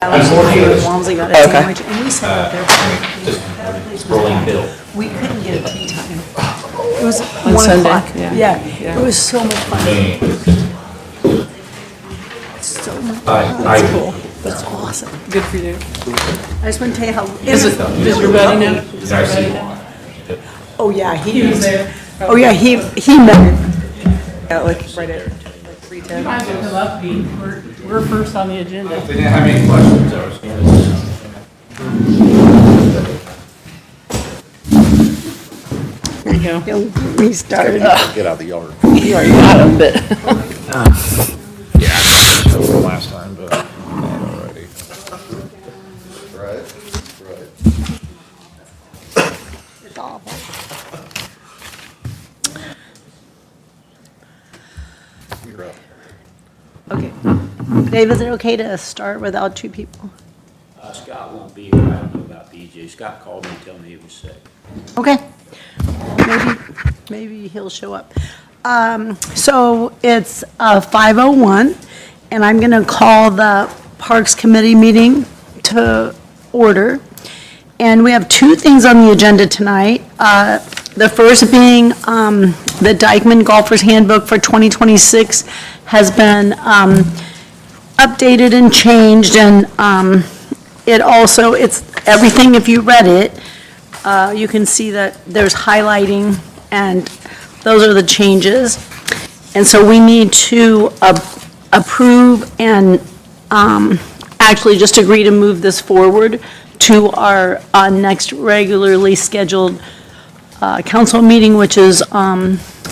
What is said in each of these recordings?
Unfortunately, Walmsley got a Okay. sandwich, and we sat out there. Just rolling bill. We couldn't get a tea time. It was On 1 Sunday, o'clock. yeah. Yeah, it was so much fun. So much fun. I- That's cool. That's awesome. Good for you. I just want to tell you how. Does your buddy know? Did I see? Oh, yeah, he was there. Oh, yeah, he met it. Yeah, like right at 3:10. Might as well come up, Pete. We're first on the agenda. They didn't have any questions, I was There you go. Don't get me started. Get out of the yard. You already got them, but. Yeah, I know from last time, but not already. Right, right. It's awful. You're up. Okay. Dave, is it okay to start without two people? Scott won't be here. I don't know about BJ. Scott called me and told me he was sick. Okay. Maybe he'll show up. So it's 5:01, and I'm going to call the Parks Committee meeting to order. And we have two things on the agenda tonight. The first being the Dykeman Golfers Handbook for 2026 has been updated and changed, and it's everything, if you read it, you can see that there's highlighting, and those are the changes. And so we need to approve and actually just agree to move this forward to our next regularly scheduled council meeting, which is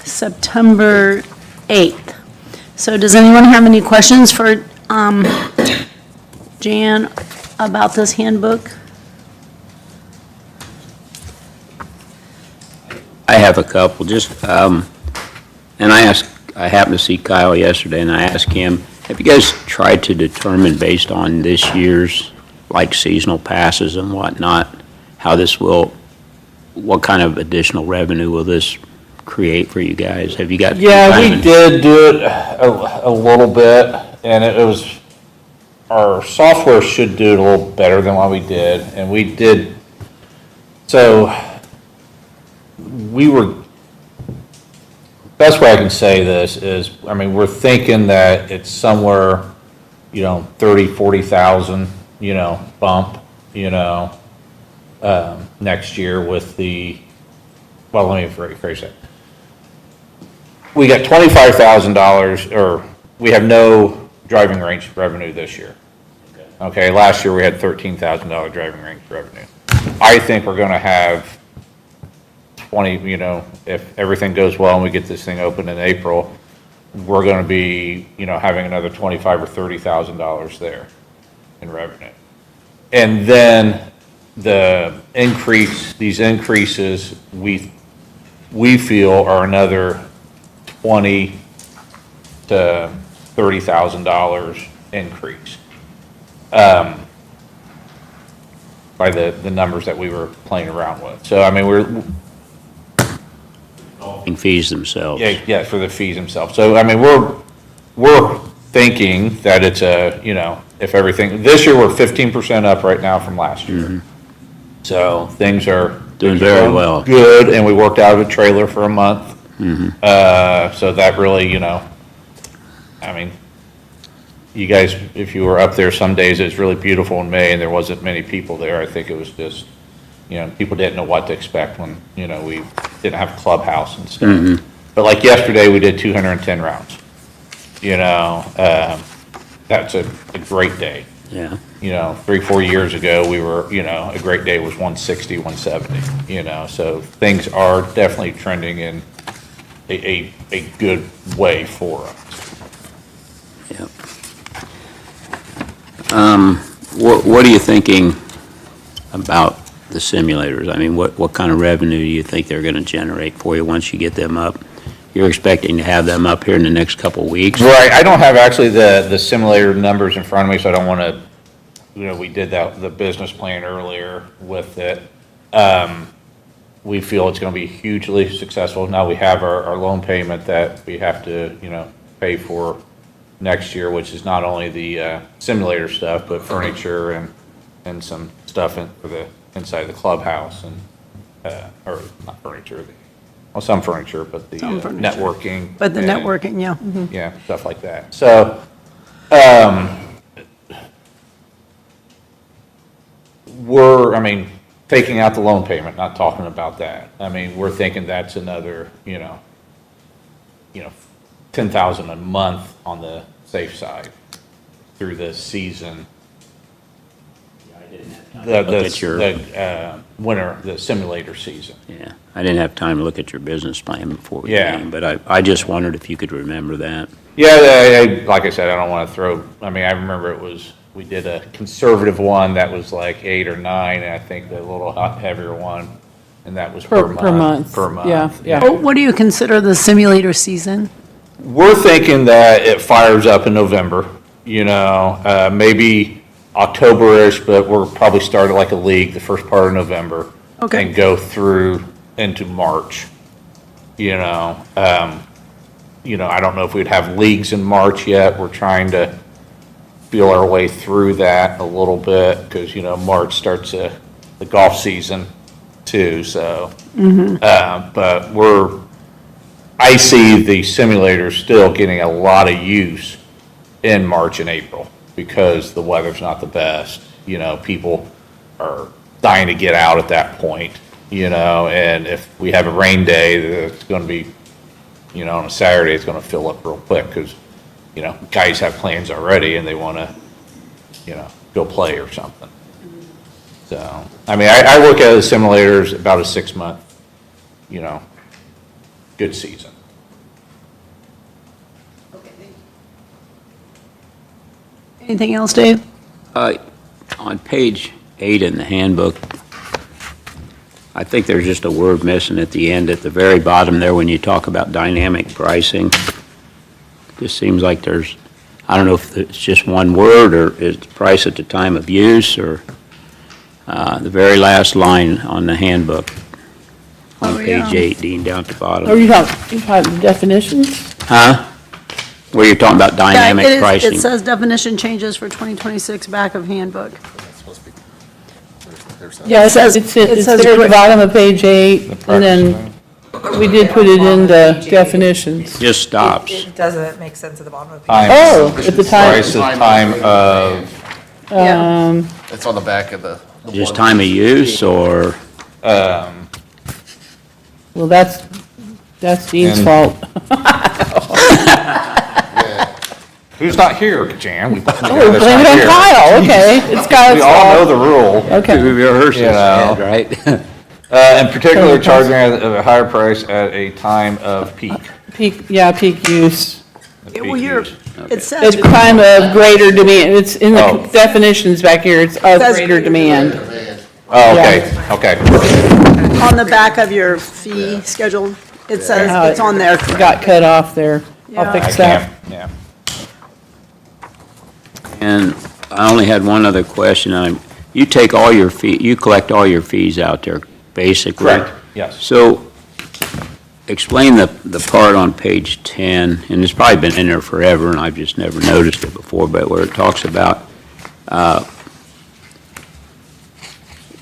September 8th. So does anyone have any questions for Jan about this handbook? I have a couple, and I happened to see Kyle yesterday, and I asked him, have you guys tried to determine, based on this year's, like, seasonal passes and whatnot, what kind of additional revenue will this create for you guys? Have you got? Yeah, we did do it a little bit, and it was, our software should do it a little better than what we did, and we did, so we were, best way I can say this is, I mean, we're thinking that it's somewhere, 40,000, bump, next year with the, well, let me rephrase that. We got $25,000, or we have no driving range revenue this year. Okay, last year we had $13,000 driving range revenue. I think we're gonna have 20, if everything goes well and we get this thing open in April, we're gonna be, having another $25,000 or $30,000 there in revenue. And then these increases, we feel are another $20,000 to $30,000 increase. By the numbers that we were playing around with. So, I mean, Fees themselves. yeah, for the fees themselves. So, I mean, we're thinking that it's if everything, this year we're 15% up right now from last year. So things are Doing very well. Good, and we worked out of a trailer for a month. So that really, I mean, you guys, if you were up there some days, it was really beautiful in May and there wasn't many people there. I think it was just, people didn't know what to expect when, we didn't have clubhouse and stuff. But like yesterday, we did 210 rounds. That's a great day. Yeah. 3-4 years ago, we were, a great day was 160, 170, so things are definitely trending in a good way for us. Yep. What are you thinking about the simulators? I mean, what kind of revenue do you think they're gonna generate for you once you get them up? You're expecting to have them up here in the next couple of weeks? Right, I don't have actually the simulator numbers in front of me, so I don't want to, we did the business plan earlier with it. We feel it's going to be hugely successful. Now we have our loan payment that we have to, pay for next year, which is not only the simulator stuff, but furniture and some stuff for the inside of the clubhouse and, or not furniture, well, some furniture, but the Some furniture. networking. But the and- networking, yeah. Yeah, stuff like that. So, I mean, taking out the loan payment, not talking about that. I mean, we're thinking that's another, 10,000 a month on the safe side through the season. The Look at your- winter, the simulator season. Yeah, I didn't have time to look at your business plan before we Yeah. came, but I just wondered if you could remember that. Yeah, like I said, I don't want to I mean, I remember we did a conservative one that was like 8 or 9, and I think the little heavier one, and that was per month. Per month. Per month. Yeah. Oh, what do you consider the simulator season? We're thinking that it fires up in November, maybe October-ish, but we're probably starting like a league the first part of November. Okay. And go through into March, I don't know if we'd have leagues in March yet. We're trying to feel our way through that a little bit because, March starts the golf season too, so. But I see the simulator still getting a lot of use in March and April because the weather's not the best. People are dying to get out at that point, and if we have a rain day, it's going to be, on a Saturday, it's going to fill up real quick because, guys have plans already and they want to, go play or something. So, I mean, I look at the simulators about a 6-month, good season. Anything else, Dave? On page 8 in the handbook, I think there's just a word missing at the end, at the very bottom there, when you talk about dynamic pricing. Just seems like I don't know if it's just one word, or it's price at the time of use, or the very last line on the handbook, on Oh, yeah. page 8, Dean, down at the Are bottom. you talking definitions? Huh? Where you're talking about dynamic Yeah, pricing. it says definition changes for 2026, back of handbook. That's supposed to be, there's that. Yeah, it says, it it's says there at the quick- bottom of page 8, and then we did put it in the definitions. Just stops. It doesn't make sense at the bottom of the Time- page. Oh, at the time, Price of time of, Yeah. It's on the back of the. Just time of use, or, well, that's Dean's And- fault. who's not here, Jan? We Oh, blame it on Kyle, okay, it's Kyle's We all know fault. the rule. Okay, we rehearsed You know. this, right? In particular, charging at a higher price at a time of peak. peak use. At Well, peak you're, use. it At says, the time of greater demand, it's in Oh. the definitions back here, it's of Says- greater demand. Oh, okay, okay. on the back of your fee schedule, it says, How it's it on there. Got cut off there. I'll Yeah. I fix can't, that. yeah. And I only had one other question. You collect all your fees out there, basically? Correct, yes. So, explain the part on page 10, and it's probably been in there forever, and I've just never noticed it before, but where it talks about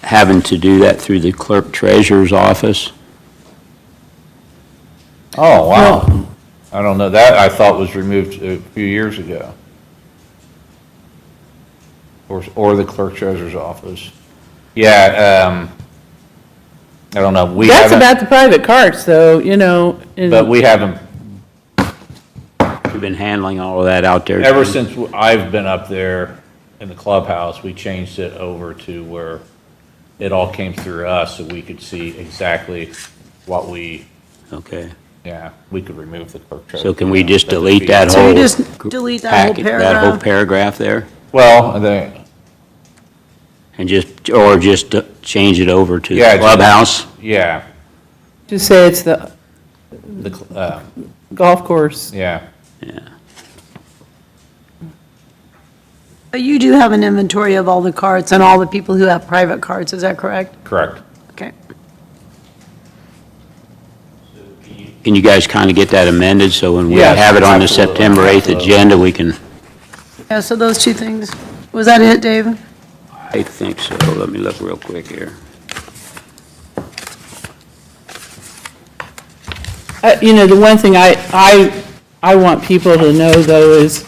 having to do that through the clerk treasurer's office. Oh, wow. I don't know, that I thought was removed a few years ago. Or the clerk treasurer's office. Yeah, I don't know, we That's haven't, about the private carts, though, and- but we haven't, You've been handling all of that out there? ever since I've been up there in the clubhouse, we changed it over to where it all came through us, so we could see exactly what we, Okay. yeah, we could remove the clerk treasurer. So can we just delete that So whole? you just delete that whole packet, that whole paragraph? paragraph there? Well, And just change it over to Yeah, the clubhouse? yeah, just say it's the the, golf course. yeah, Yeah. But you do have an inventory of all the carts and all the people who have private carts, is that correct? correct. Okay. can you guys kind of get that amended, so when we Yes, have it on the absolutely. September 8th agenda, we can, Yeah, so those two things. Was that it, Dave? I think so, let me look real quick here. You know, the one thing I want people to know, though, is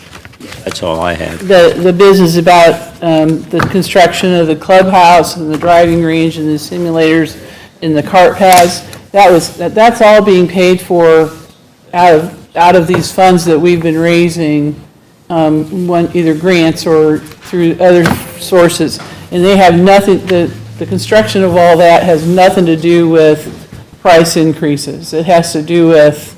That's all I have. the business about the construction of the clubhouse and the driving range and the simulators and the cart paths, that's all being paid for out of these funds that we've been raising, either grants or through other sources. And they have nothing, the construction of all that has nothing to do with price increases. It has to do with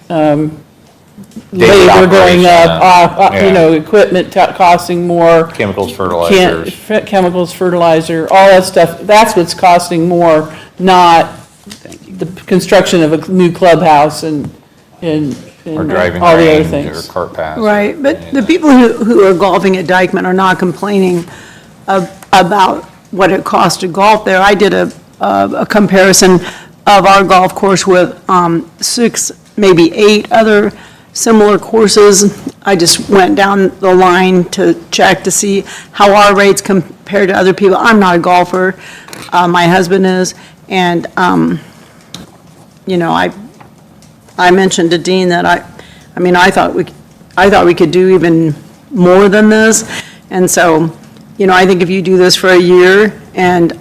Daily labor going up, operation, you know, equipment costing more. Chemicals, fertilizers. Chemicals, fertilizer, all that stuff, that's what's costing more, not Thank you. the construction of a new clubhouse and Or driving all the other range, or things. cart paths. Right, but the people who are golfing at Dykeman are not complaining about what it costs to golf there. I did a comparison of our golf course with 6, maybe 8 other similar courses. I just went down the line to check to see how our rates compare to other people. I'm not a golfer, my husband is, and, you know, I mentioned to Dean that I mean, I thought we could do even more than this. And so, you know, I think if you do this for a year and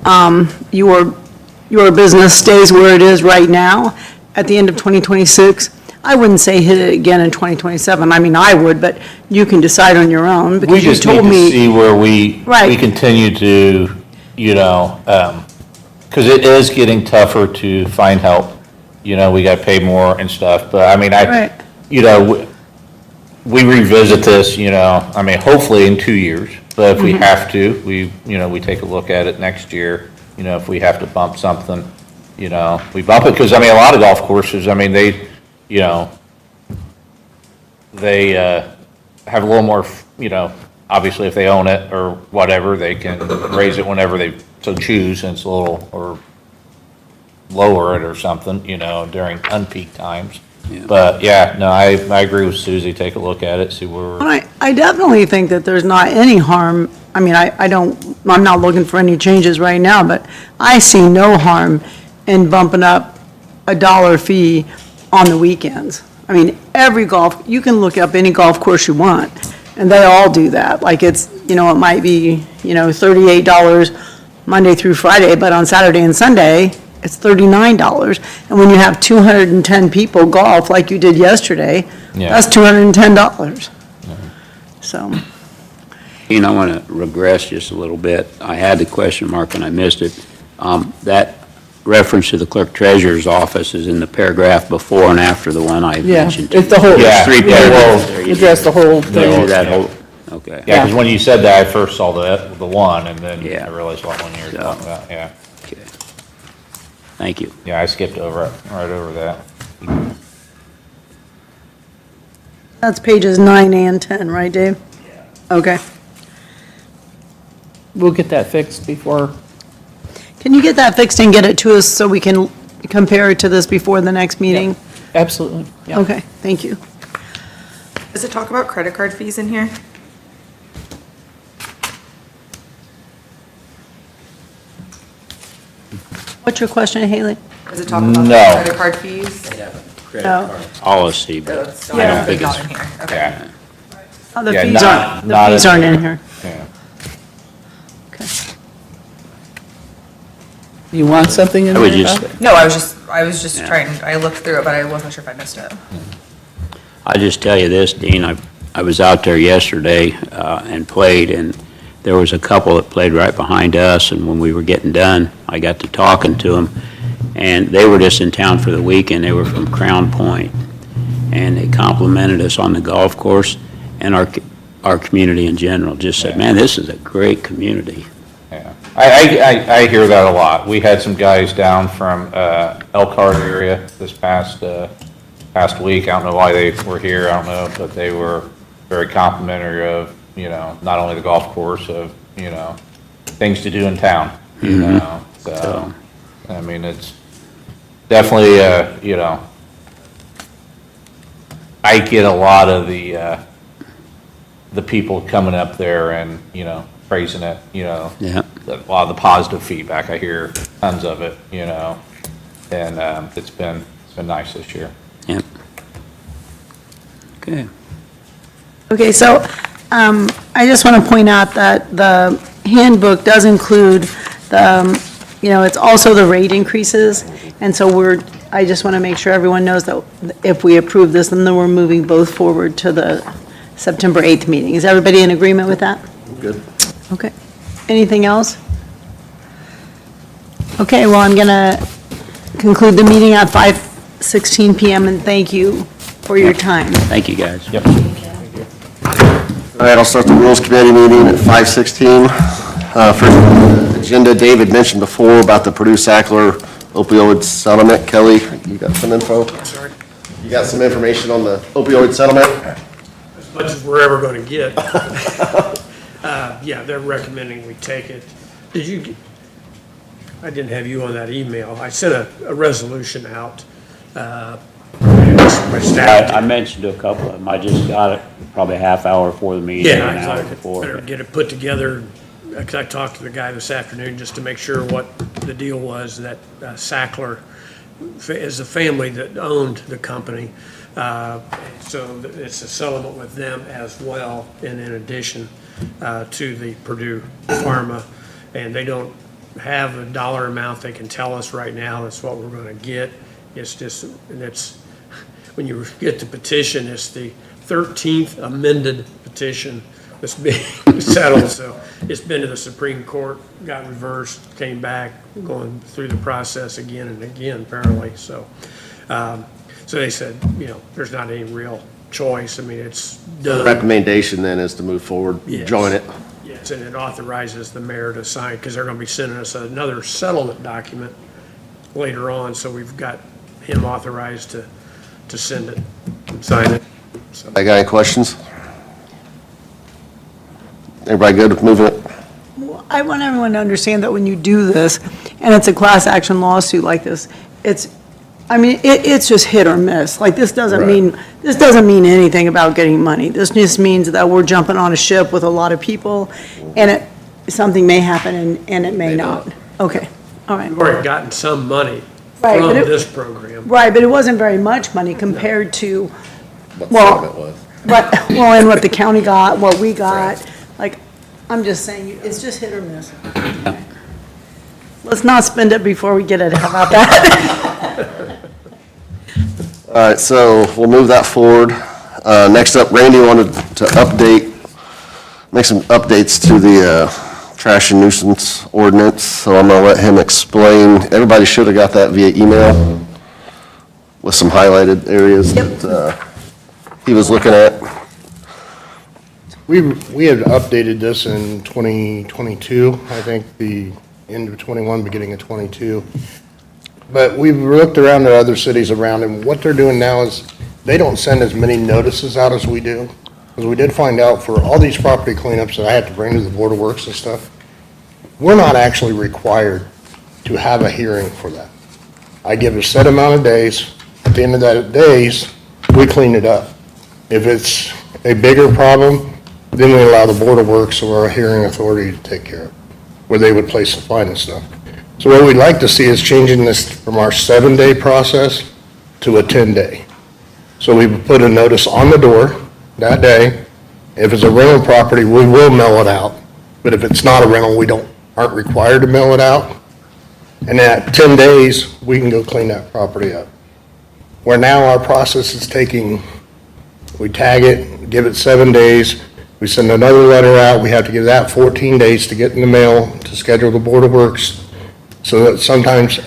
your business stays where it is right now, at the end of 2026, I wouldn't say hit it again in 2027. I mean, I would, but you can decide on your own, We because you just need told to me. see where we Right. continue to, you know, because it is getting tougher to find help. You know, we got to pay more and stuff, but I mean, Right. you know, we revisit this, you know, I mean, hopefully in 2 years, but if we have to, you know, we take a look at it next year. You know, if we have to bump something, you know, we bump it, because I mean, a lot of golf courses, I mean, they, you know, they have a little more, you know, obviously if they own it or whatever, they can raise it whenever they so choose, and it's a little, or lower it or something, you know, during unpeak times. Yeah. But yeah, no, I agree with Susie, take a look at it, see where we're. I definitely think that there's not any harm, I mean, I'm not looking for any changes right now, but I see no harm in bumping up a $1 fee on the weekends. I mean, you can look up any golf course you want, and they all do that. Like, it's, you know, it might be, you know, $38 Monday through Friday, but on Saturday and Sunday, it's $39. And when you have 210 people golf like you did yesterday, Yeah. that's $210. So, You know, I want to regress just a little bit. I had the question mark and I missed it. That reference to the clerk treasurer's office is in the paragraph before and after the one I Yeah, mentioned. it's the whole, Yeah. Three Yeah, paragraphs well, there. You address the whole do thing. that whole, okay. Yeah, because when you said that, I first saw the one, and then Yeah. I realized what one you were So- talking about, yeah. Okay. Thank you. Yeah, I skipped over it, right over that. that's pages 9 and 10, right, Dave? Yeah. Okay. We'll get that fixed before, Can you get that fixed and get it to us so we can compare it to this before the next meeting? absolutely, yeah. Okay, thank you. Does it talk about credit card fees in here? What's your question, Haley? Does it talk about No. credit card fees? No. Policy, So but it's I don't not think not it's, in here, okay. Yeah, Oh, the Yeah, fees not- aren't, not the fees in aren't there. in here. yeah. Okay. You want something in I would there just- about it? No, I was just Yeah. trying, I looked through it, but I wasn't sure if I missed it. I'll just tell you this, Dean, I was out there yesterday and played, and there was a couple that played right behind us, and when we were getting done, I got to talking to them, and they were just in town for the weekend. They were from Crown Point, and they complimented us on the golf course and our community in general. Just said, man, this is a great community. Yeah, I hear that a lot. We had some guys down from Elkhart area this past week. I don't know why they were here, I don't know, but they were very complimentary of, you know, not only the golf course, of, you know, things to do in town, you know, so, I mean, it's definitely, you know, I get a lot of the people coming up there and, praising it, Yeah. a lot of the positive feedback. I hear tons of it, and it's been nice this year. Yep. Okay. Okay, so I just want to point out that the handbook does include it's also the rate increases. And so I just want to make sure everyone knows that if we approve this, then we're moving both forward to the September 8th meeting. Is everybody in agreement with that? Good. Okay. Anything else? Okay, well, I'm going to conclude the meeting at 5:16 PM, and thank you for your time. Thank you, guys. Yep. All right, I'll start the Rules Committee meeting at 5:16. First on the agenda, David mentioned before about the Purdue-Sackler opioid settlement. Kelly, you got some info? Sorry, You got some information on the opioid settlement? as much as we're ever going to get. Yeah, they're recommending we take it. I didn't have you on that email. I sent a resolution out. My staff I did. mentioned to a couple of them, I just got it probably a half hour before the meeting, Yeah, an I hour thought I before. better get it put together, because I talked to the guy this afternoon just to make sure what the deal was, that Sackler is the family that owned the company. So it's a settlement with them as well, and in addition to the Purdue Pharma. And they don't have a dollar amount they can tell us right now. That's what we're going to get. It's just, and it's, when you get the petition, it's the 13th amended petition that's being settled. So it's been to the Supreme Court, got reversed, came back, going through the process again and again, apparently. So, so they said, there's not any real choice. I mean, it's done. Recommendation then is to move forward, Yes. join it. Yes, and it authorizes the mayor to sign, because they're going to be sending us another settlement document later on. So we've got him authorized to send it and sign it. So, I got any questions? Everybody good with moving it? I want everyone to understand that when you do this, and it's a class action lawsuit like this, it's just hit or miss. Like, this doesn't mean anything about getting money. This just means that we're jumping on a ship with a lot of people, and something may happen and it may not. Okay, all right. we've already gotten some money Right, from but it- this program. Right, but it wasn't very much money compared to, What the Well- settlement was. and what the county got, what we got. Like, I'm just saying, it's just hit or miss. Let's not spend it before we get it. How about that? All right, so we'll move that forward. Next up, Randy wanted to make some updates to the trash and nuisance ordinance, so I'm gonna let him explain. Everybody should have got that via email with some highlighted areas that he was looking at. We had updated this in 2022, I think, the end of 21, beginning of 22. But we've looked around at other cities around, and what they're doing now is they don't send as many notices out as we do. Because we did find out for all these property cleanups that I had to bring to the Board of Works and stuff, we're not actually required to have a hearing for that. I give a set amount of days. At the end of that days, we clean it up. If it's a bigger problem, then we allow the Board of Works or our hearing authority to take care of it, where they would place the fine and stuff. So what we'd like to see is changing this from our 7-day process to a 10-day. So we would put a notice on the door that day. If it's a rental property, we will mail it out. But if it's not a rental, we aren't required to mail it out. And at 10 days, we can go clean that property up. Where now our process is taking, we tag it, give it 7 days, we send another letter out, we have to give that 14 days to get in the mail, to schedule the Board of Works, so that sometimes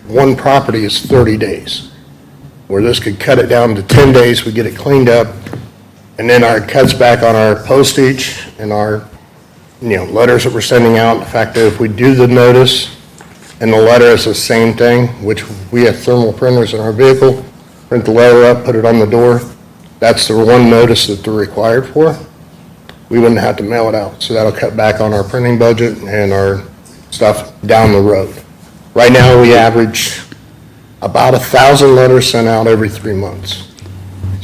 one property is 30 days. Where this could cut it down to 10 days, we get it cleaned up, and then our cuts back on our postage and our, letters that we're sending out. The fact that if we do the notice and the letter is the same thing, which we have thermal printers in our vehicle, print the letter up, put it on the door, that's the one notice that they're required for. We wouldn't have to mail it out, so that'll cut back on our printing budget and our stuff down the road. Right now, we average about 1,000 letters sent out every 3 months.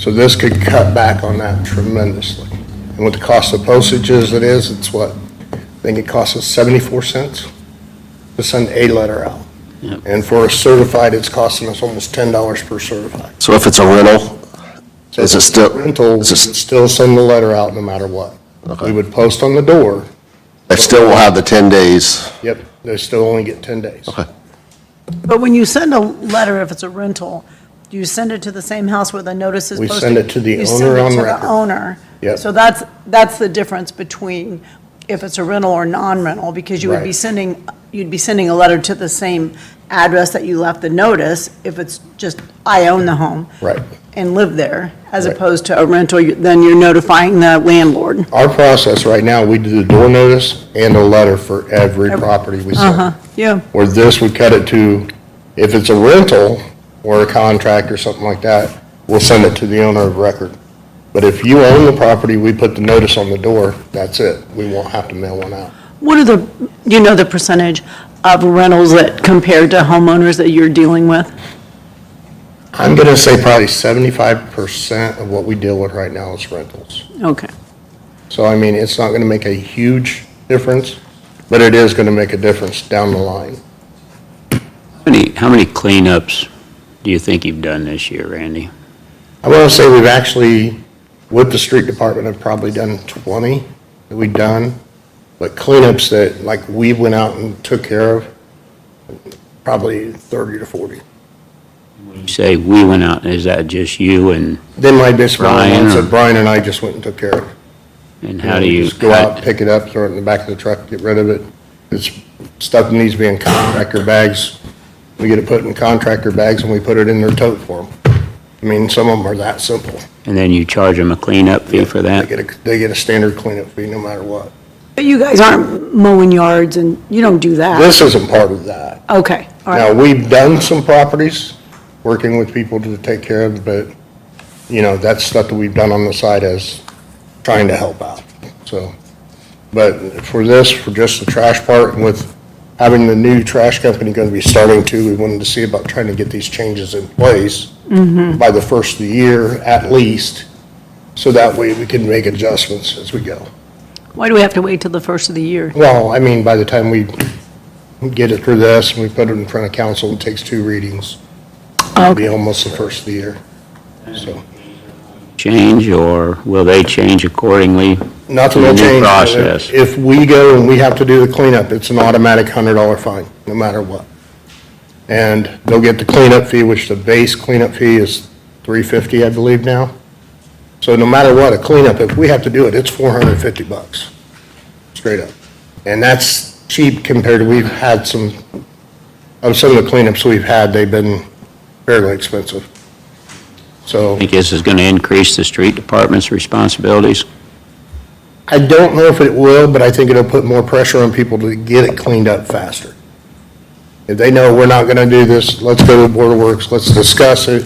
So this could cut back on that tremendously. And with the cost of postage as it is, it's what? I think it costs us 74 cents to send a letter out. Yep. And for a certified, it's costing us almost $10 per certified. So if it's a rental, is it still? Rental, we would is it- still send the letter out no matter what. Okay. We would post on the door. They still will have the 10 days. Yep, they still only get 10 days. Okay. But when you send a letter, if it's a rental, do you send it to the same house where the notice is We posted? send it to the You send owner it on to the record. owner. Yep. So that's the difference between if it's a rental or non-rental, because you would be Right. you'd be sending a letter to the same address that you left the notice, if it's just, I own the home. Right. And live there, as Right. opposed to a rental, then you're notifying the landlord. Our process right now, we do the door notice and a letter for every property we sell. Yeah. Where this would cut it to, if it's a rental or a contract or something like that, we'll send it to the owner of record. But if you own the property, we put the notice on the door, that's it. We won't have to mail one out. What are the percentage of rentals that compared to homeowners that you're dealing with? I'm gonna say probably 75% of what we deal with right now is rentals. Okay. So, I mean, it's not gonna make a huge difference, but it is gonna make a difference down the line. How many cleanups do you think you've done this year, Randy? I wanna say we've actually, with the street department, have probably done 20 that we've done, but cleanups that, like, we went out and took care of, probably 30 to 40. You say we went out, is that just you and Then my best Brian, friend or- said Brian and I just went and took care of it. how do you? Just go out, pick it up, throw it in the back of the truck, get rid of it. It's stuff that needs to be in contractor bags. We get it put in contractor bags and we put it in their tote for them. I mean, some of them are that simple. And then you charge them a cleanup fee for that? They get a standard cleanup fee no matter what. But you guys aren't mowing yards and you don't do that? This isn't part of that. Okay, all Now, right. we've done some properties, working with people to take care of, but, you know, that's stuff that we've done on the side as trying to help out, so. But for this, for just the trash part, and with having the new trash company gonna be starting to, we wanted to see about trying to get these changes in place by the first of the year, at least, so that way we can make adjustments as we go. Why do we have to wait till the first of the year? Well, I mean, by the time we get it through this, and we put it in front of council, it takes 2 readings. It'll be almost the first of the year, so. Change, or will they change accordingly? Nothing to will the new change. process? If we go and we have to do the cleanup, it's an automatic $100 fine, no matter what. And they'll get the cleanup fee, which the base cleanup fee is $350, I believe now. So no matter what, a cleanup, if we have to do it, it's $450, straight up. And that's cheap compared to, we've had some of the cleanups we've had, they've been fairly expensive. So. Think this is going to increase the street department's responsibilities? I don't know if it will, but I think it'll put more pressure on people to get it cleaned up faster. If they know we're not gonna do this, let's go to the Board of Works, let's discuss it.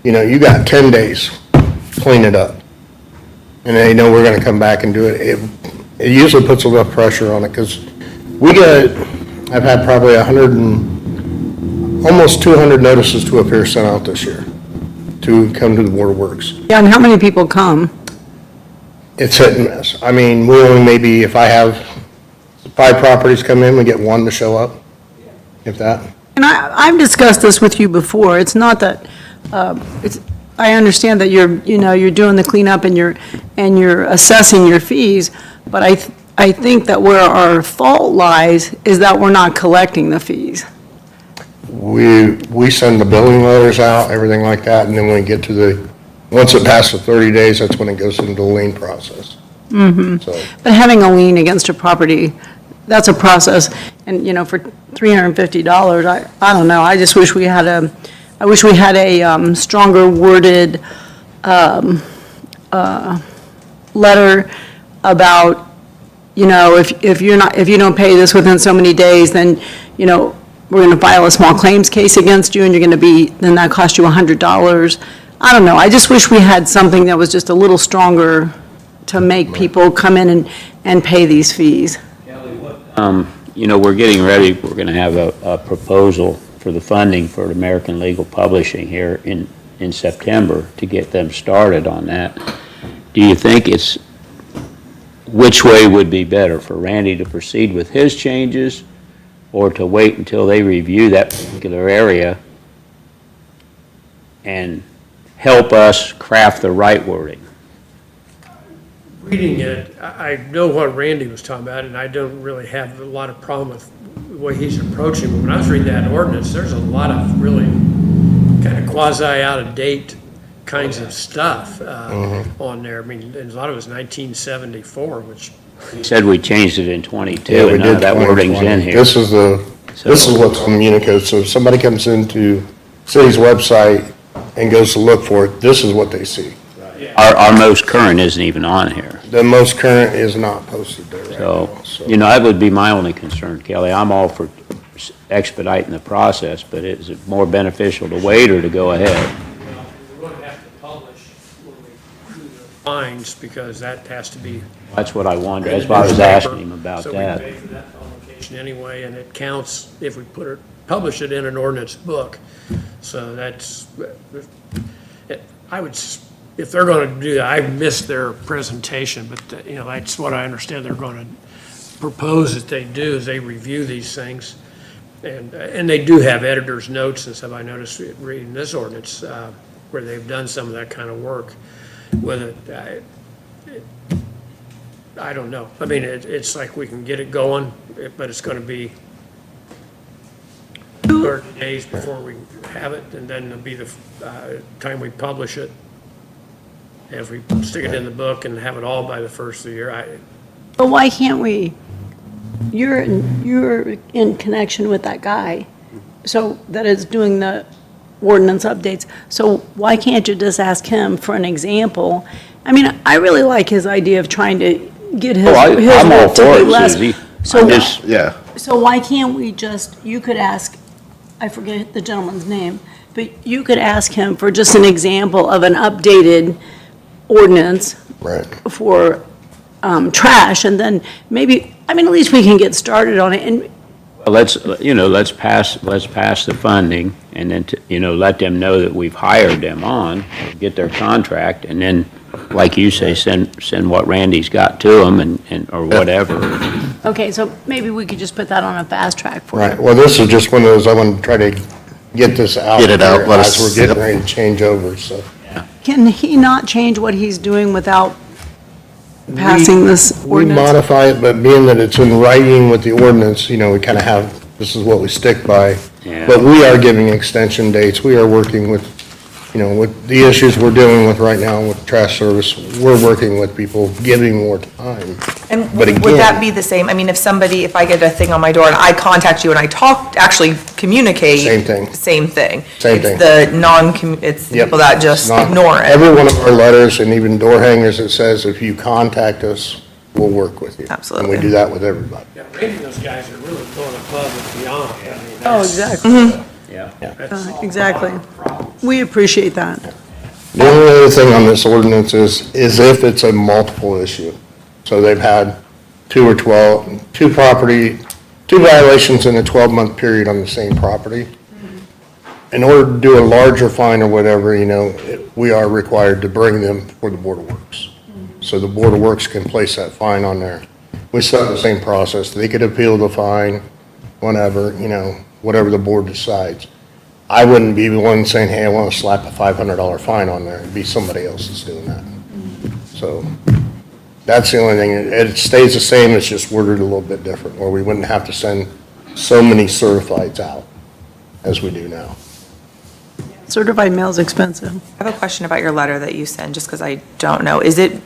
You know, you got 10 days, clean it up. And they know we're gonna come back and do it. It usually puts enough pressure on it, because I've had probably almost 200 notices to appear sent out this year to come to the Board of Works. Yeah, and how many people come? It's hit and miss. I mean, we only maybe, if I have 5 properties come in, we get 1 to show up, if that. And I've discussed this with you before. It's not that, I understand that you're doing the cleanup and you're assessing your fees, but I think that where our fault lies is that we're not collecting the fees. We send the billing letters out, everything like that, and then when we get to once it passes 30 days, that's when it goes into the lien process. So, But having a lien against a property, that's a process, and, for $350, I don't know, I just wish we had a stronger worded, letter about, if you don't pay this within so many days, then, we're gonna file a small claims case against you, and then that costs you $100. I don't know, I just wish we had something that was just a little stronger to make people come in and pay these fees. We're getting ready, we're going to have a proposal for the funding for American Legal Publishing here in in September to get them started on that. Do you think which way would be better, for Randy to proceed with his changes or to wait until they review that particular area and help us craft the right wording? Reading it, I know what Randy was talking about, and I don't really have a lot of problem with the way he's approaching. But when I was reading that ordinance, there's a lot of really kind of quasi out-of-date kinds of stuff on there. I mean, and a lot of it's 1974, which, He said we changed it in Yeah, '22, we and none did of that wording's 2020. in here. This is what's on Unicode, so if somebody comes into city's website and goes to look for it, this is what they see. Our most current isn't even on here. The most current is not posted there right now, So, that would be my only concern, Kelly. I'm all for expediting the process, but is it more beneficial to wait or to go ahead? we're going to have to publish when we do the fines, because that has to be. That's what I wondered. That's why I was asking him about So we that. pay for that publication anyway, and it counts if we publish it in an ordinance book. So that's, if they're going to do that, I missed their presentation, but, that's what I understand they're going to propose that they do, is they review these things. And they do have editor's notes and stuff, I noticed reading this ordinance, where they've done some of that kind of work with it. I don't know. I mean, it's like we can get it going, but it's going to be 30 days before we have it, and then it'll be the time we publish it. And if we stick it in the book and have it all by the first of the year, But why can't we, you're in connection with that guy, so that is doing the ordinance updates. So why can't you just ask him for an example? I mean, I really like his idea of trying to get his I'm all work to for be it, less. Susie. So- I'm just, Yeah. So why can't we just, you could ask, I forget the gentleman's name, but you could ask him for just an example of an updated ordinance Right. for trash, and then maybe, I mean, at least we can get started on it, and let's pass the funding, and then, let them know that we've hired them on, get their contract, and then, like you say, send what Randy's got to them, and or whatever. okay, so maybe we could just put that on a fast track for Right, you. well, this is just one of those, I want to try to get this out. Get it out, there let as us- we're getting yep. ready to change over, so. Can he not change what he's doing without passing this We ordinance? modify it, but being that it's in writing with the ordinance, we kind of have, this is what we stick by. Yeah. But we are giving extension dates. We are working with, with the issues we're dealing with right now with trash service, we're working with people, giving more time. And But would that again- be the same? I mean, if I get a thing on my door and I contact you and I actually communicate. Same thing. Same thing. Same thing. It's it's the Yep. people that just Not- ignore it. Every one of our letters and even door hangers, it says, if you contact us, we'll work with you. Absolutely. And we do that with everybody. yeah, Randy, those guys are really going above and beyond. I mean, Oh, that's- exactly, Yeah. that's exactly. We appreciate that. The only other thing on this ordinance is if it's a multiple issue. So they've had two violations in a 12-month period on the same property. In order to do a larger fine or whatever, we are required to bring them for the Board of Works. So the Board of Works can place that fine on there. We still have the same process. They could appeal the fine, whenever, whatever the board decides. I wouldn't be the one saying, hey, I want to slap a $500 fine on there. It'd be somebody else that's doing that. So that's the only thing. It stays the same, it's just worded a little bit different, where we wouldn't have to send so many certifieds out as we do now. Certified mail's expensive. I have a question about your letter that you sent, just because I don't know. Is it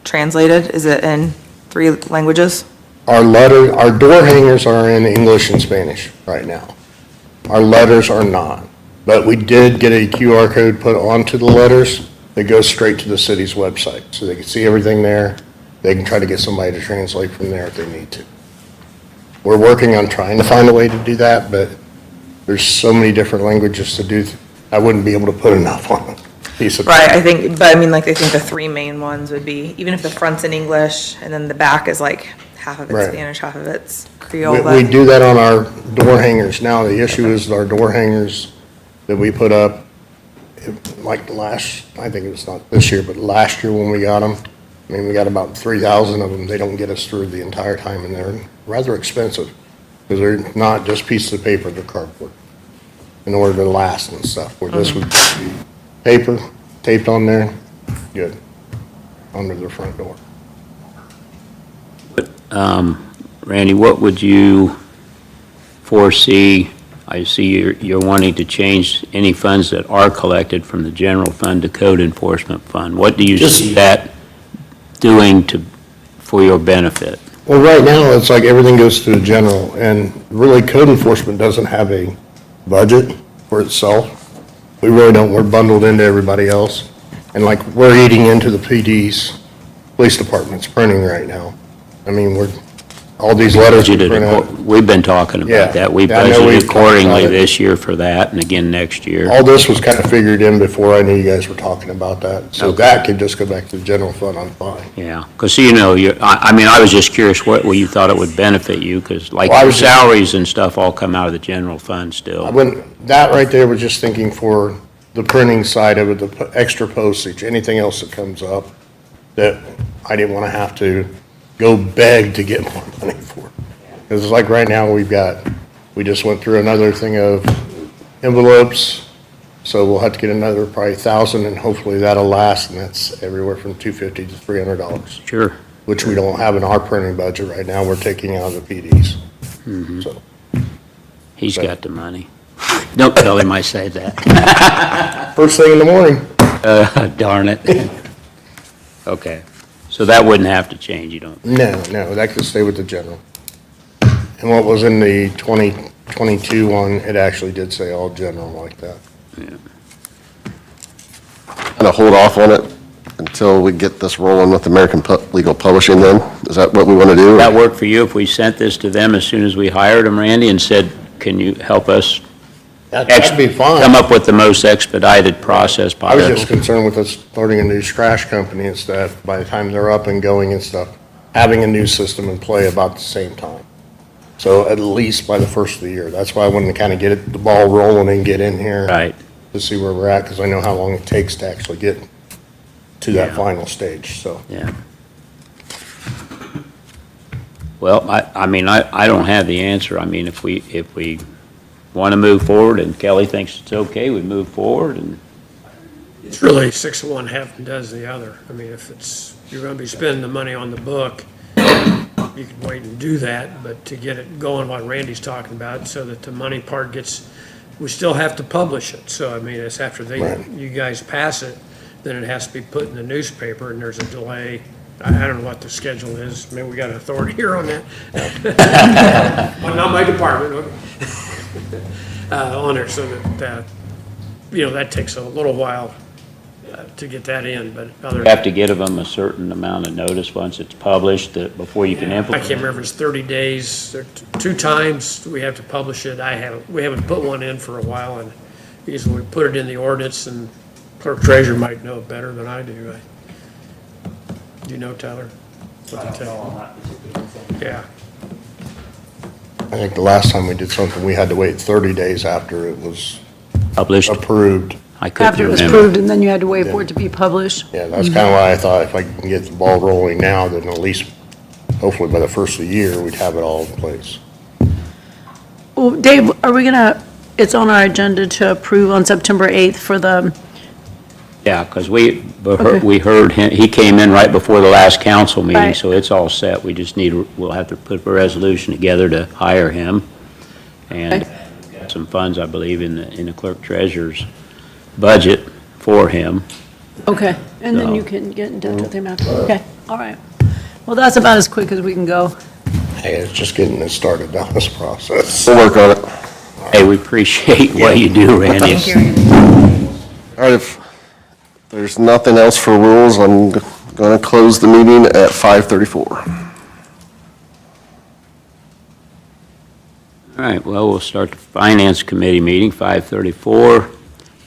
translated? Is it in 3 languages? Our door hangers are in English and Spanish right now. Our letters are not. But we did get a QR code put onto the letters that goes straight to the city's website. So they can see everything there. They can try to get somebody to translate from there if they need to. We're working on trying to find a way to do that, but there's so many different languages to do. I wouldn't be able to put enough on a piece of. Right, I think the 3 main ones would be, even if the front's in English and then the back is like half of it's Right. Spanish, half of it's Creole. We do that on our door hangers now. The issue is our door hangers that we put up like I think it's not this year, but last year when we got them, I mean, we got about 3,000 of them. They don't get us through the entire time, and they're rather expensive, because they're not just pieces of paper, they're cardboard, in order to last and stuff, where this would just be paper, taped on there, good, under the front door. Randy, what would you foresee? I see you're wanting to change any funds that are collected from the general fund to code enforcement fund. What do you see that doing for your benefit? Well, right now, it's like everything goes to the general, and really code enforcement doesn't have a budget for itself. We really don't, we're bundled into everybody else. And like, we're eating into the PD's, police department's printing right now. I mean, all these letters we print out. We've been talking Yeah. about that. We I know we've budgeted talked about accordingly it. this year for that, and again next year. All this was kind of figured in before I knew you guys were talking about that. So that could just go back to the general fund, I'm fine. Yeah, because, you know, I mean, I was just curious what you thought it would benefit you, because like Well, I your was just- salaries and stuff all come out of the general fund I still. wouldn't, that right there was just thinking for the printing side of it, the extra postage, anything else that comes up that I didn't want to have to go beg to get more money for. Because it's like right now, we just went through another thing of envelopes, so we'll have to get another probably 1,000, and hopefully that'll last, and that's everywhere from $250 to $300, Sure. which we don't have in our printing budget right now. We're taking out of the PDs. So, He's got the money. Don't tell him I said that. first thing in the morning. Darn it. Okay, so that wouldn't have to change, you don't? No, that could stay with the general. And what was in the 2022 one, it actually did say all general like that. Kind of hold off on it until we get this rolling with American Legal Publishing then? Is that what we want to do? Would that work for you if we sent this to them as soon as we hired them, Randy, and said, can you help us That'd be fine. come up with the most expedited process I was possible? just concerned with us starting a new trash company and stuff, by the time they're up and going and stuff, having a new system in play about the same time. So at least by the first of the year. That's why I wanted to kind of get the ball rolling and get in here. Right. To see where we're at, because I know how long it takes to actually get to that Yeah. final stage, so. Yeah. Well, I mean, I don't have the answer. I mean, if we want to move forward and Kelly thinks it's okay, we move forward and, It's really 6 of one, half a dozen the other. I mean, if you're gonna be spending the money on the book, you can wait and do that, but to get it going, what Randy's talking about, so that the money part gets, we still have to publish it. So, I mean, it's after Right. you guys pass it, then it has to be put in the newspaper, and there's a delay. I don't know what the schedule is. Maybe we got an authority here on that. Well, not my department, okay. On there, so that, that takes a little while to get that in, but other. you have to give them a certain amount of notice once it's published that before you can I implement. can't remember, it's 30 days, there are 2 times we have to publish it. We haven't put one in for a while, and usually we put it in the ordinance, and clerk treasurer might know it better than I do. Do you know, Tyler? What to tell? Yeah, I think the last time we did something, we had to wait 30 days after it was Published, approved. I couldn't After it was remember. approved, and then you had to wait for it to be published. Yeah, that's kind of why I thought if I can get the ball rolling now, then at least, hopefully by the first of the year, we'd have it all in place. Well, Dave, are we gonna, it's on our agenda to approve on September 8th for the, Yeah, because we Okay. heard him, he came in right before the last council meeting, Right. so it's all set. We just we'll have to put a resolution together to hire him. And Okay. we've got some funds, I believe, in the clerk treasurer's budget for him. okay, and then No. you can get in touch with him after, okay, all right. Well, that's about as quick as we can go. Hey, it's just getting us started down this process. We'll work on it. Hey, we appreciate what you do, Randy. All right, if there's nothing else for rules, I'm going to close the meeting at 5:34. All right, well, we'll start the Finance Committee meeting, 5:34.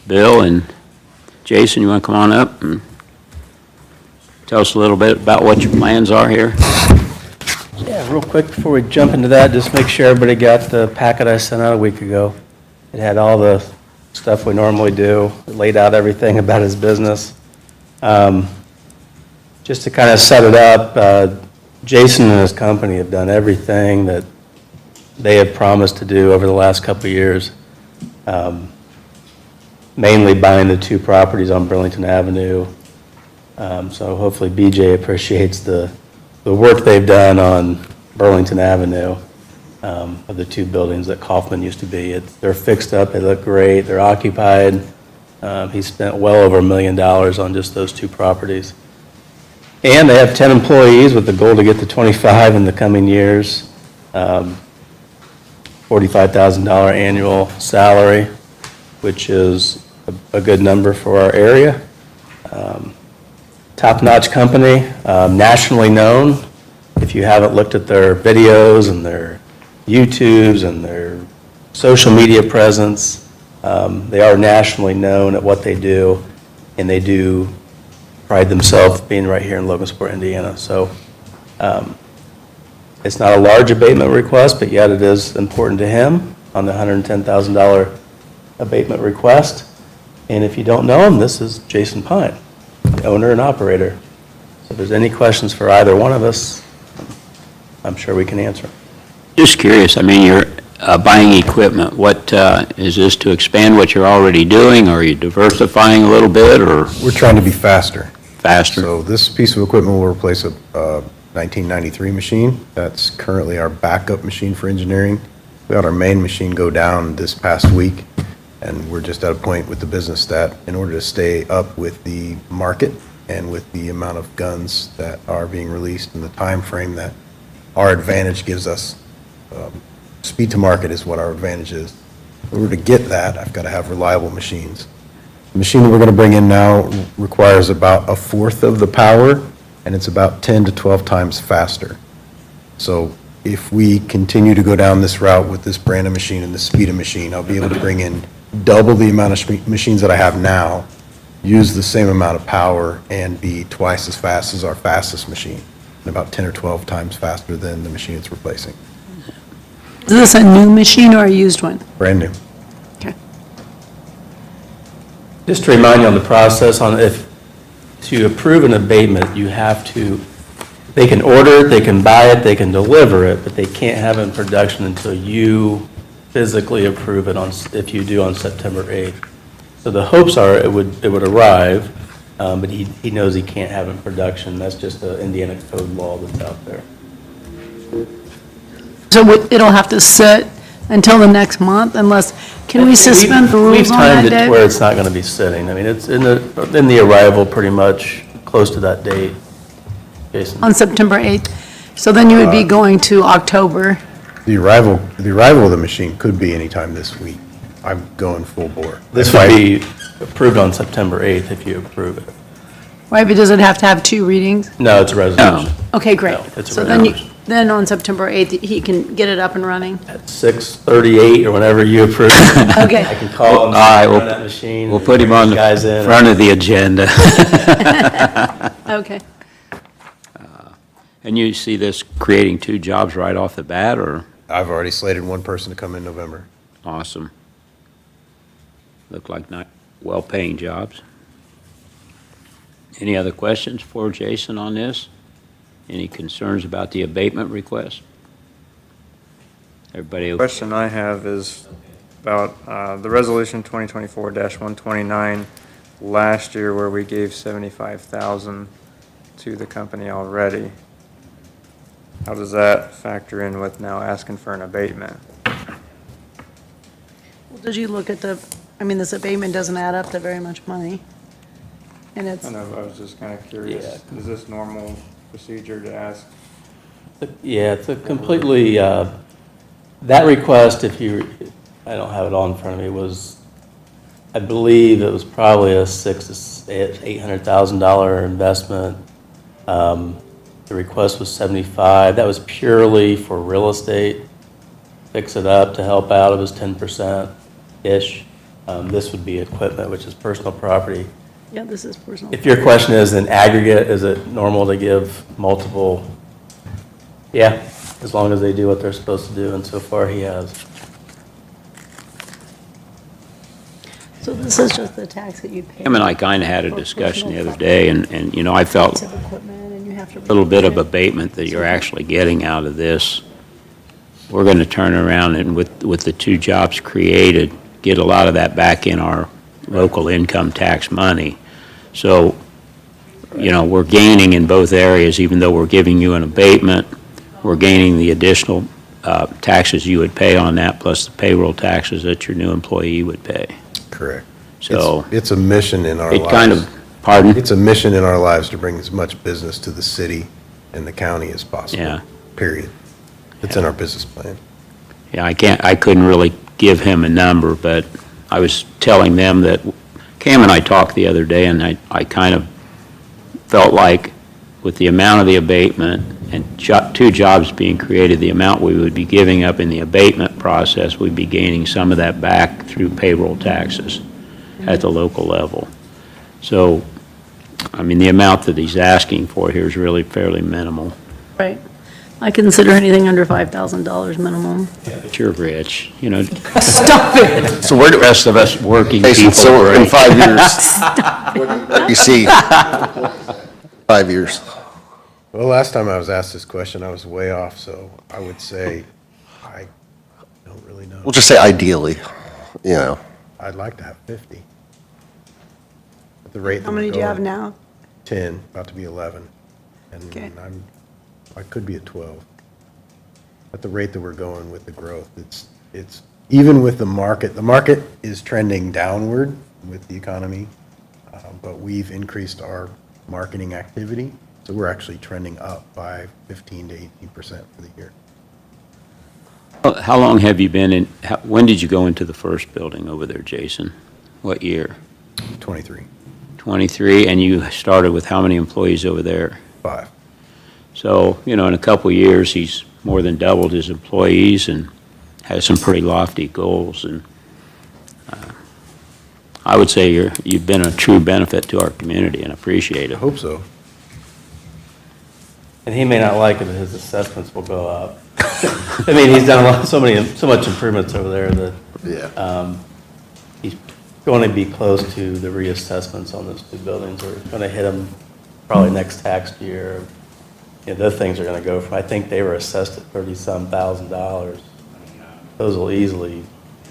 Bill and Jason, you want to come on up and tell us a little bit about what your plans are here? Yeah, real quick before we jump into that, just make sure everybody got the packet I sent out a week ago. It had all the stuff we normally do, laid out everything about his business. Just to kind of set it up, Jason and his company have done everything that they have promised to do over the last couple of years, mainly buying the 2 properties on Burlington Avenue. So hopefully BJ appreciates the work they've done on Burlington Avenue, of the 2 buildings that Kaufman used to be. They're fixed up, they look great, they're occupied. He spent well over $1 million on just those 2 properties. And they have 10 employees with the goal to get to 25 in the coming years. $45,000 annual salary, which is a good number for our area. Top-notch company, nationally known. If you haven't looked at their videos and their YouTubes and their social media presence, they are nationally known at what they do, and they do pride themselves being right here in Logansport, Indiana. So it's not a large abatement request, but yet it is important to him on the $110,000 abatement request. And if you don't know him, this is Jason Pine, owner and operator. So if there's any questions for either one of us, I'm sure we can answer. Just curious, I mean, you're buying equipment. What, is this to expand what you're already doing? Or are you diversifying a little bit, or We're trying to be faster. faster? So this piece of equipment will replace a 1993 machine. That's currently our backup machine for engineering. We had our main machine go down this past week, and we're just at a point with the business that in order to stay up with the market and with the amount of guns that are being released and the time frame that our advantage gives us, speed to market is what our advantage is. In order to get that, I've got to have reliable machines. The machine that we're going to bring in now requires about 1/4 of the power, and it's about 10 to 12 times faster. So if we continue to go down this route with this brand of machine and the speed of machine, I'll be able to bring in double the amount of machines that I have now, use the same amount of power, and be twice as fast as our fastest machine, and about 10 or 12 times faster than the machine it's replacing. Is this a new machine or a used one? Brand new. Okay. Just to remind you on the process, to approve an abatement, you have to, they can order it, they can buy it, they can deliver it, but they can't have it in production until you physically approve it if you do on September 8th. So the hopes are it would arrive, but he knows he can't have it in production. That's just the Indiana code law that's out there. So it'll have to sit until the next month unless, can we suspend the rules on that We've timed it day? to where it's not going to be sitting. I mean, it's in the arrival pretty much close to that date, Jason. On September 8th. So then you would be going to October. The arrival of the machine could be anytime this week. I'm going full bore. This would be approved on September 8th if you approve it. Right, but does it have to have 2 readings? No, it's a resolution. Okay, great. No, it's a So then on September 8th, he can get it up and running? At 6:38 or whenever you approve. I Okay. can call him, All right, run that machine. We'll put him on the guys in. front of the agenda. Okay. And you see this creating 2 jobs right off the bat, or? I've already slated one person to come in November. Awesome. Look like not well-paying jobs. Any other questions for Jason on this? Any concerns about the abatement request? Everybody? Question I have is about the resolution 2024-129 last year where we gave $75,000 to the company already. How does that factor in with now asking for an abatement? Well, did you look at this abatement doesn't add up to very much money. And it's, I know, I was just kind of curious. Yeah. Is this normal procedure to ask? Yeah, it's a completely, that request, I don't have it all in front of me, was, I believe it was probably a $600,000 to $800,000 investment. The request was 75. That was purely for real estate, fix it up to help out. It was 10%-ish. This would be equipment, which is personal property. yeah, this is personal. If your question is in aggregate, is it normal to give multiple? Yeah, as long as they do what they're supposed to do, and so far he has. So this is just the tax that you pay. Him and I kind of had a discussion the other day, and, you know, I felt Piece of equipment, and you have to. a little bit of abatement that you're actually getting out of this. We're going to turn around and with the 2 jobs created, get a lot of that back in our local income tax money. So, you know, we're gaining in both areas, even though we're giving you an abatement, we're gaining the additional taxes you would pay on that, plus the payroll taxes that your new employee would pay. Correct. So It's a mission in our lives. it kind of, pardon? It's a mission in our lives to bring as much business to the city and the county as possible. Yeah. Period. It's in our business plan. Yeah, I couldn't really give him a number, but I was telling them that, Cam and I talked the other day, and I kind of felt like with the amount of the abatement and 2 jobs being created, the amount we would be giving up in the abatement process, we'd be gaining some of that back through payroll taxes at the local level. So, I mean, the amount that he's asking for here is really fairly minimal. Right. I consider anything under $5,000 minimum. But you're rich, you know. Stop it. So we're the rest of us working Jason, people. so in right? 5 years, you see, 5 years. Well, last time I was asked this question, I was way off, so I would say I don't really know. We'll just say ideally, you know. I'd like to have 50. At the rate that How we're many do you have going, now? 10, about to be 11. And Okay. I could be at 12. At the rate that we're going with the growth, it's, even with the market is trending downward with the economy, but we've increased our marketing activity, so we're actually trending up by 15 to 18% for the year. How long have you been in, when did you go into the first building over there, Jason? What year? 23, 23, and you started with how many employees over there? 5. So, you know, in a couple of years, he's more than doubled his employees and has some pretty lofty goals. And I would say you've been a true benefit to our community and appreciate I it. hope so. And he may not like it, but his assessments will go up. I mean, he's done so much improvements over there that Yeah. he's going to be close to the reassessments on those 2 buildings. We're going to hit them probably next tax year. You know, those things are going to go from, I think they were assessed at $30-some thousand. Those will easily.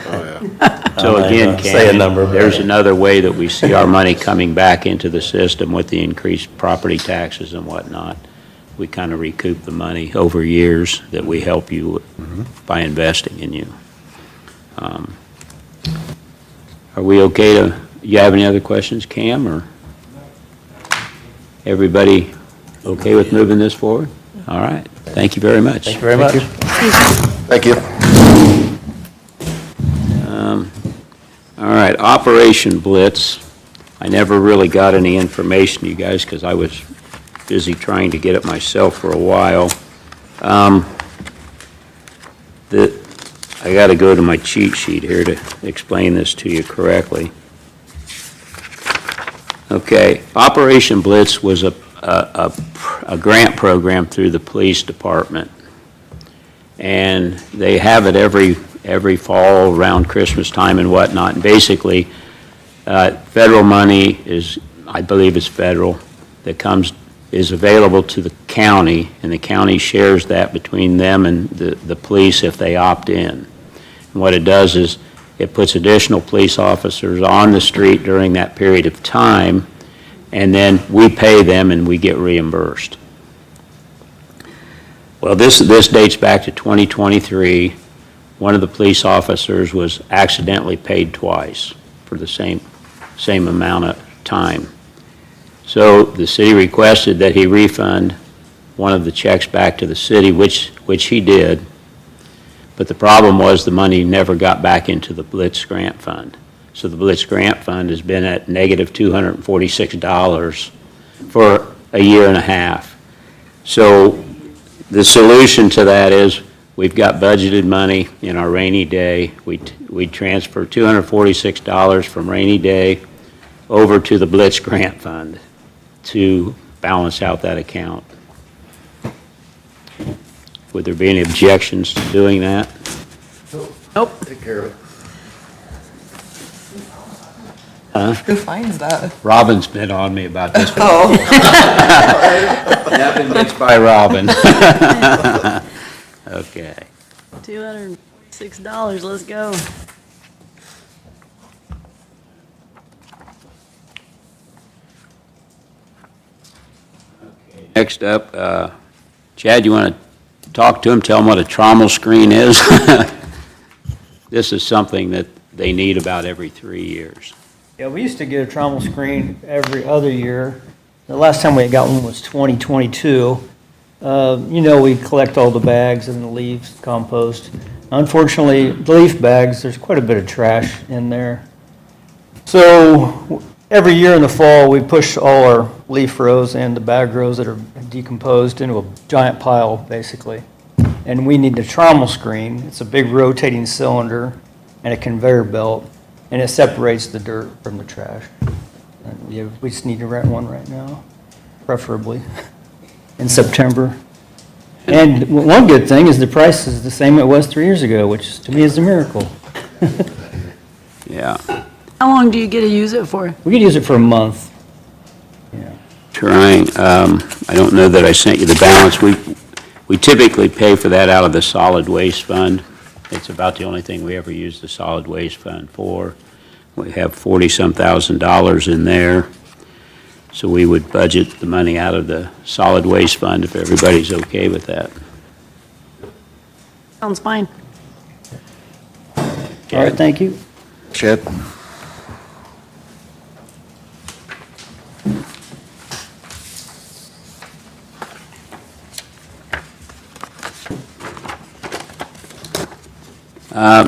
So again, Say a Ken, number, but- there's another way that we see our money coming back into the system with the increased property taxes and whatnot. We kind of recoup the money over years that we help you by investing in you. Are we okay to, you have any other questions, Cam, or everybody okay with moving this forward? All right, thank you very much. Thank you very much. Thank you. All right, Operation Blitz. I never really got any information, you guys, because I was busy trying to get it myself for a while. I got to go to my cheat sheet here to explain this to you correctly. Okay, Operation Blitz was a grant program through the police department. And they have it every fall around Christmas time and whatnot. And basically, federal money is, I believe it's federal, that is available to the county, and the county shares that between them and the police if they opt in. And what it does is, it puts additional police officers on the street during that period of time, and then we pay them and we get reimbursed. Well, this dates back to 2023. One of the police officers was accidentally paid twice for the same amount of time. So the city requested that he refund one of the checks back to the city, which he did. But the problem was the money never got back into the Blitz Grant Fund. So the Blitz Grant Fund has been at negative $246 for a year and a half. So the solution to that is we've got budgeted money in our rainy day. We transfer $246 from rainy day over to the Blitz Grant Fund to balance out that account. Would there be any objections to doing that? Nope. Take care of it. Who finds that? Robin's been on me about this one. Oh. Nothing gets by Robin. Okay. $206, let's go. Next up, Chad, you want to talk to him, tell him what a trommel screen is? This is something that they need about every 3 years. Yeah, we used to get a trommel screen every other year. The last time we got one was 2022. We collect all the bags and the leaves, compost. Unfortunately, the leaf bags, there's quite a bit of trash in there. So every year in the fall, we push all our leaf rows and the bag rows that are decomposed into a giant pile, basically. And we need the trommel screen. It's a big rotating cylinder and a conveyor belt, and it separates the dirt from the trash. And, yeah, we just need to rent one right now, preferably in September. And one good thing is the price is the same it was 3 years ago, which to me is a miracle. Yeah. How long do you get to use it for? We could use it for a month. Yeah. Trying, I don't know that I sent you the balance. We typically pay for that out of the solid waste fund. It's about the only thing we ever use the solid waste fund for. We have 40-some thousand dollars in there. So we would budget the money out of the solid waste fund if everybody's okay with that. Sounds fine. All right, thank you. Chad?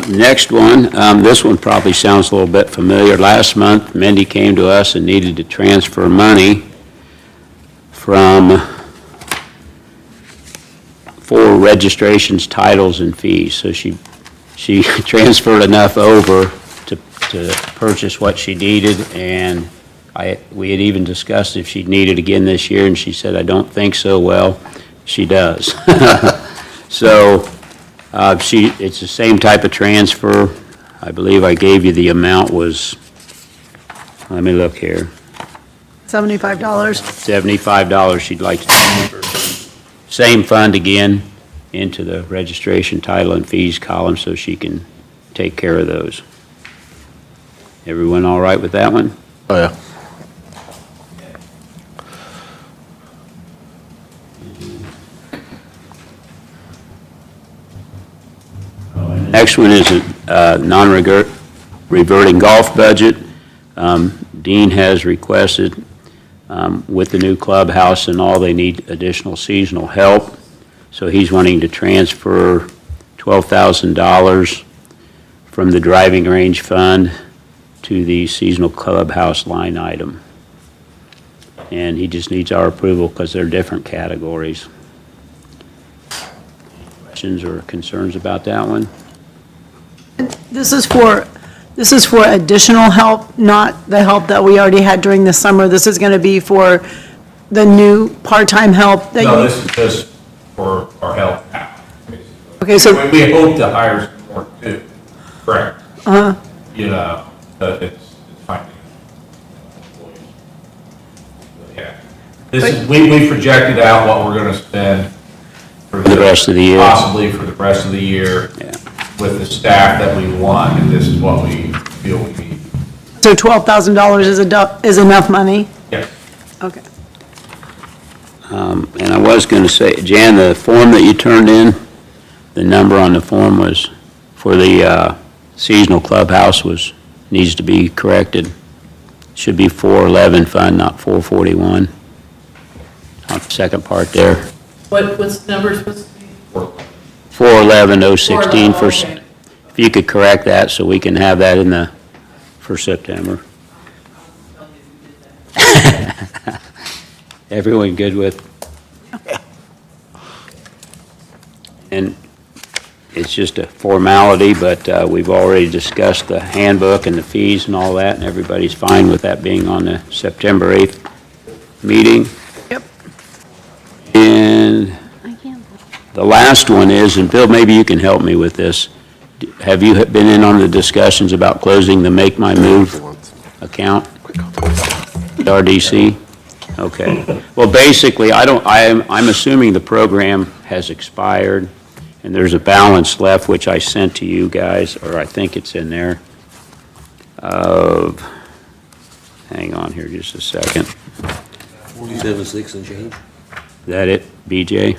Next one, this one probably sounds a little bit familiar. Last month, Mindy came to us and needed to transfer money for registrations, titles, and fees. So she transferred enough over to purchase what she needed, and we had even discussed if she'd need it again this year, and she said, "I don't think so." Well, she does. So it's the same type of transfer. I believe I gave you the amount was, let me look here, $75. $75 she'd like to transfer. Same fund again into the registration, title, and fees column so she can take care of those. Everyone all right with that one? Oh, yeah. Next one is a non-reverting golf budget. Dean has requested, with the new clubhouse and all, they need additional seasonal help. So he's wanting to transfer $12,000 from the driving range fund to the seasonal clubhouse line item. And he just needs our approval because they're different categories. Questions or concerns about that one? This is for additional help, not the help that we already had during the summer. This is going to be for the new part-time help that you... No, this is just for our help now, basically. Okay, so... We hope to hire some more too, correct? But it's finding employees. Yeah. This is, we projected out what we're gonna spend for The rest of the year. Possibly for the rest of the year. Yeah. With the staff that we want, and this is what we feel we need. So $12,000 is enough money? Yes. Okay. And I was going to say, Jan, the form that you turned in, the number on the form was, for the seasonal clubhouse needs to be corrected. Should be 411 fund, not 441. On the second part there. What's the number supposed to be? 411,016 for, okay. if you could correct that so we can have that for September. Everyone good with? And it's just a formality, but we've already discussed the handbook and the fees and all that, and everybody's fine with that being on the September 8th meeting. Yep. And the last one is, and Bill, maybe you can help me with this. Have you been in on the discussions about closing the Make My Move account? The RDC? Okay. Well, basically, I'm assuming the program has expired, and there's a balance left, which I sent to you guys, or I think it's in there, of, hang on here just a second. 47.6 and change? Is that it, BJ?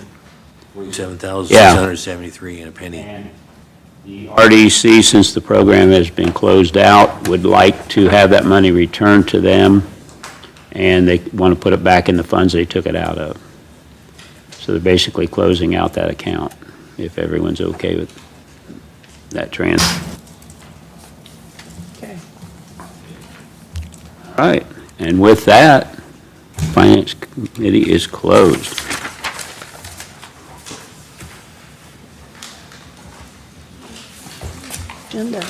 47,673 and a penny. The RDC, since the program has been closed out, would like to have that money returned to them, and they want to put it back in the funds they took it out of. So they're basically closing out that account, if everyone's okay with that transfer. Okay. All right, and with that, Finance Committee is closed. Agenda.